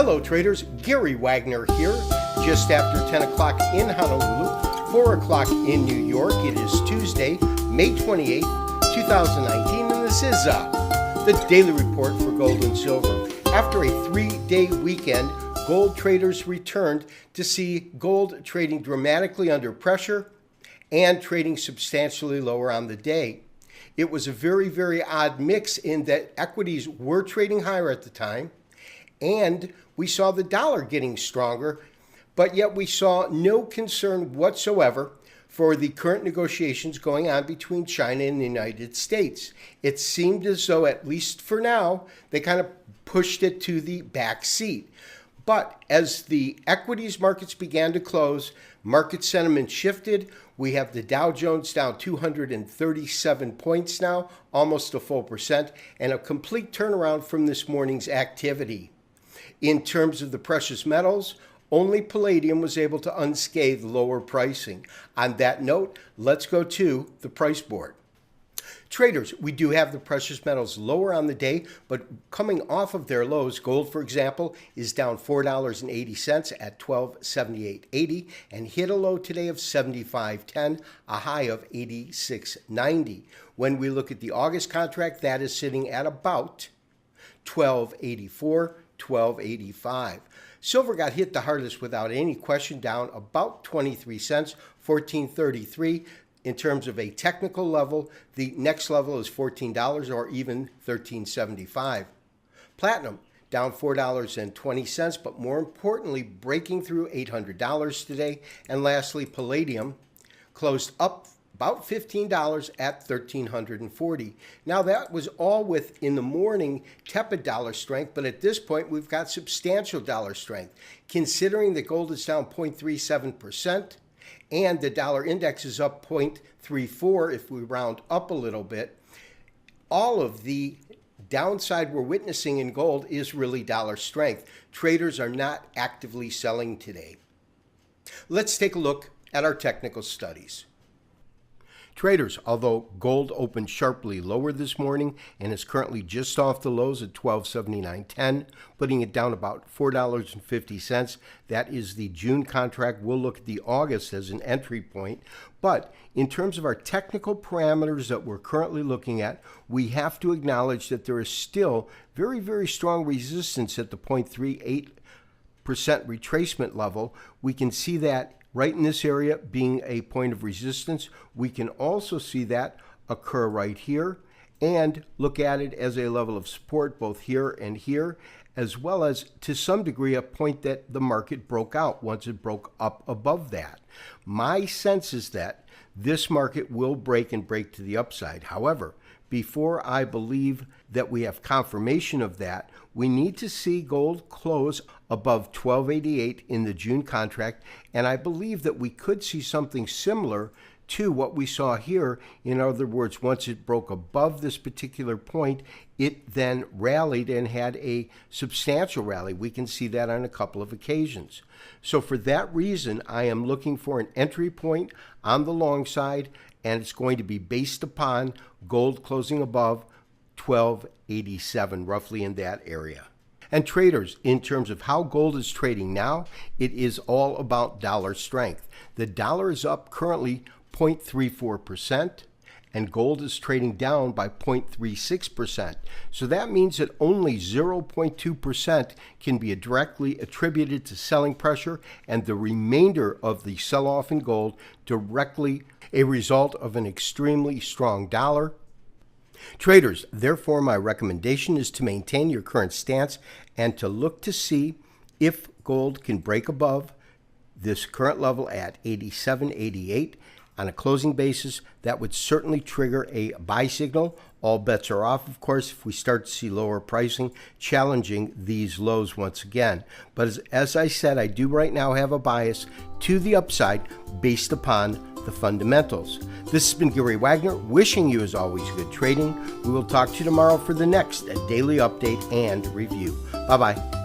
Hello traders, Gary Wagner here, just after 10 o'clock in Honolulu, 4 o'clock in New York. It is Tuesday, May 28th, 2019, and this is the Daily Report for Gold and Silver. After a 3-day weekend, gold traders returned to see gold trading dramatically under pressure and trading substantially lower on the day. It was a very, very odd mix in that equities were trading higher at the time, and we saw the dollar getting stronger, but yet we saw no concern whatsoever for the current negotiations going on between China and the United States. It seemed as though, at least for now, they kind of pushed it to the back seat. But as the equities markets began to close, market sentiment shifted. We have the Dow Jones down 237 points now, almost a full percent, and a complete turnaround from this morning's activity. In terms of the precious metals, only palladium was able to unscathe lower pricing. On that note, let's go to the price board. Traders, we do have the precious metals lower on the day, but coming off of their lows, gold, for example, is down $4.80 at $1278.80 and hit a low today of $75.10, a high of $86.90. When we look at the August contract, that is sitting at about $12.84, $12.85. Silver got hit the hardest without any question, down about 23 cents, $14.33. In terms of a technical level, the next level is $14 or even $13.75. Platinum down $4.20, but more importantly, breaking through $800 today. And lastly, palladium closed up about $15 at $1,340. Now that was all with, in the morning, tepid dollar strength, but at this point we've got substantial dollar strength. Considering that gold is down 0.37% and the dollar index is up 0.34 if we round up a little bit, all of the downside we're witnessing in gold is really dollar strength. Traders are not actively selling today. Let's take a look at our technical studies. Traders, although gold opened sharply lower this morning and is currently just off the lows at $1279.10, putting it down about $4.50. That is the June contract. We'll look at the August as an entry point. But in terms of our technical parameters that we're currently looking at, we have to acknowledge that there is still very, very strong resistance at the 0.38% retracement level. We can see that right in this area being a point of resistance. We can also see that occur right here and look at it as a level of support both here and here, as well as to some degree a point that the market broke out once it broke up above that. My sense is that this market will break and break to the upside. However, before I believe that we have confirmation of that, we need to see gold close above $1288 in the June contract, and I believe that we could see something similar to what we saw here. In other words, once it broke above this particular point, it then rallied and had a substantial rally. We can see that on a couple of occasions. So for that reason, I am looking for an entry point on the long side, and it's going to be based upon gold closing above $1287, roughly in that area. And traders, in terms of how gold is trading now, it is all about dollar strength. The dollar is up currently 0.34%, and gold is trading down by 0.36%. So that means that only 0.2% can be directly attributed to selling pressure, and the remainder of the sell-off in gold directly a result of an extremely strong dollar. Traders, therefore, my recommendation is to maintain your current stance and to look to see if gold can break above this current level at $87.88 on a closing basis. That would certainly trigger a buy signal. All bets are off, of course, if we start to see lower pricing challenging these lows once again. But as I said, I do right now have a bias to the upside based upon the fundamentals. This has been Gary Wagner, wishing you, as always, good trading. We will talk to you tomorrow for the next daily update and review. Bye-bye.